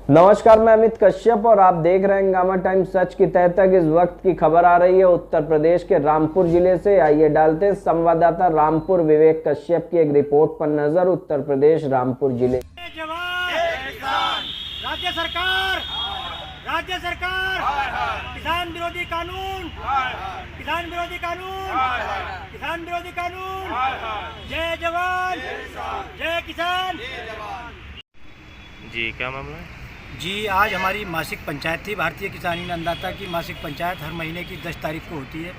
नमस्कार, मैं अमित कश्यप और आप देख रहे हैं गामा टाइम। सच की तह तक इस वक्त की खबर आ रही है उत्तर प्रदेश के रामपुर जिले से। आइए डालते हैं संवाददाता रामपुर विवेक कश्यप की एक रिपोर्ट पर नजर। उत्तर प्रदेश रामपुर जिले। राज्य सरकार किसान विरोधी कानून, किसान विरोधी कानून, किसान विरोधी कानून। जय जवान, जय किसान। जी, क्या मामला है? जी, आज हमारी मासिक पंचायत थी। भारतीय किसान यूनियन अन्नदाता की मासिक पंचायत हर महीने की 10 तारीख को होती है,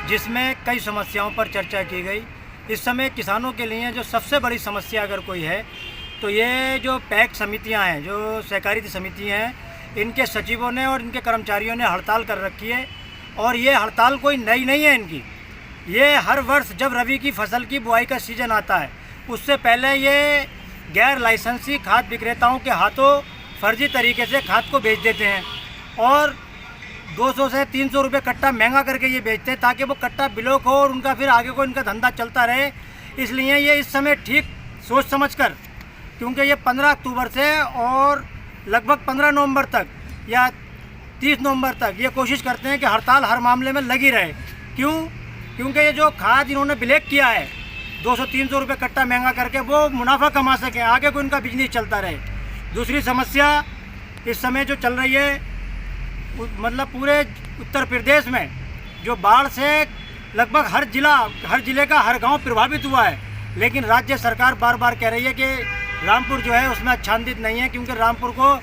जिसमें कई समस्याओं पर चर्चा की गई। इस समय किसानों के लिए जो सबसे बड़ी समस्या अगर कोई है तो ये जो पैक्ट समितियां हैं, जो सहकारी समितियां हैं, इनके सचिवों ने और इनके कर्मचारियों ने हड़ताल कर रखी है। और ये हड़ताल कोई नई नहीं है इनकी। ये हर वर्ष जब रबी की फसल की बुआई का सीज़न आता है, उससे पहले ये गैर लाइसेंसी खाद विक्रेताओं के हाथों फर्जी तरीके से खाद को बेच देते हैं और 200 से 300 रुपये कट्टा महंगा करके ये बेचते हैं, ताकि वो कट्टा ब्लॉक हो और उनका फिर आगे को इनका धंधा चलता रहे। इसलिए ये इस समय ठीक सोच समझकर, क्योंकि ये 15 अक्टूबर से और लगभग 15 नवंबर तक या 30 नवंबर तक ये कोशिश करते हैं कि हड़ताल हर मामले में लगी रहे। क्यों? क्योंकि ये जो खाद इन्होंने ब्लैक किया है 200-300 रुपये कट्टा महंगा करके, वो मुनाफा कमा सकें, आगे को इनका बिजनेस चलता रहे। दूसरी समस्या इस समय जो चल रही है, मतलब पूरे उत्तर प्रदेश में जो बाढ़ से लगभग हर जिले का हर गांव प्रभावित हुआ है, लेकिन राज्य सरकार बार बार कह रही है कि रामपुर जो है उसमें आच्छादित नहीं है, क्योंकि रामपुर को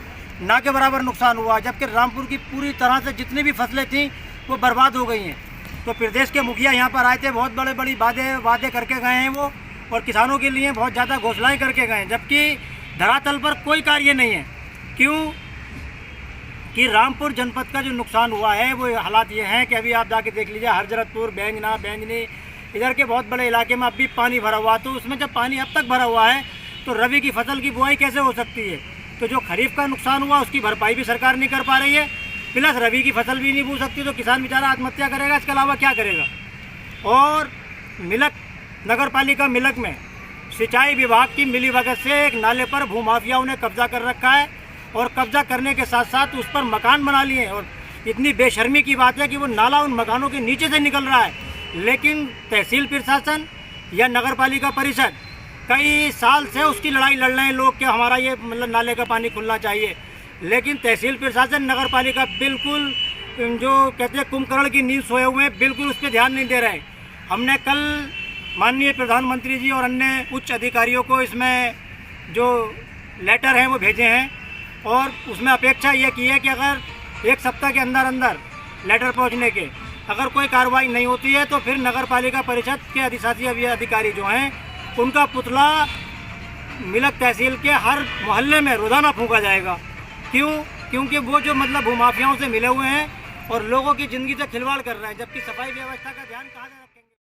ना के बराबर नुकसान हुआ, जबकि रामपुर की पूरी तरह से जितनी भी फसलें थीं वो बर्बाद हो गई हैं। तो प्रदेश के मुखिया यहाँ पर आए थे, बहुत बड़ी वादे करके गए हैं वो, और किसानों के लिए बहुत ज़्यादा घोषणाएँ करके गए हैं, जबकि धरातल पर कोई कार्य नहीं है। क्यों? कि रामपुर जनपद का जो नुकसान हुआ है वो हालात ये हैं कि अभी आप जाके देख लीजिए, हरजरतपुर, बैंजनी, इधर के बहुत बड़े इलाके में अब भी पानी भरा हुआ। तो उसमें जब पानी अब तक भरा हुआ है तो रबी की फसल की बुआई कैसे हो सकती है? तो जो खरीफ का नुकसान हुआ उसकी भरपाई भी सरकार नहीं कर पा रही है, प्लस रबी की फसल भी नहीं बो सकती, तो किसान बेचारा आत्महत्या करेगा, इसके अलावा क्या करेगा। और मिलक नगर पालिका मिलक में सिंचाई विभाग की मिलीभगत से एक नाले पर भूमाफियाओं ने कब्जा कर रखा है, और कब्जा करने के साथ साथ उस पर मकान बना लिए हैं। और इतनी बेशर्मी की बात है कि वो नाला उन मकानों के नीचे से निकल रहा है, लेकिन तहसील प्रशासन या नगर पालिका परिषद कई साल से उसकी लड़ाई लड़ रहे हैं लोग कि हमारा ये मतलब नाले का पानी खुलना चाहिए। लेकिन तहसील प्रशासन, नगर पालिका बिल्कुल जो कहते हैं कुंभकर्ण की नींद सोए हुए हैं, बिल्कुल उस पर ध्यान नहीं दे रहे। हमने कल माननीय प्रधानमंत्री जी और अन्य उच्च अधिकारियों को इसमें जो लेटर हैं वो भेजे हैं, और उसमें अपेक्षा ये की है कि अगर 1 सप्ताह के अंदर लेटर पहुंचने के अगर कोई कार्रवाई नहीं होती है तो फिर नगर पालिका परिषद के अधिशासी अधिकारी जो हैं उनका पुतला मिलक तहसील के हर मोहल्ले में रोज़ाना फूंका जाएगा। क्यों? क्योंकि वो जो मतलब भूमाफियाओं से मिले हुए हैं और लोगों की ज़िंदगी से खिलवाड़ कर रहे हैं, जबकि सफाई व्यवस्था का ध्यान कहाँ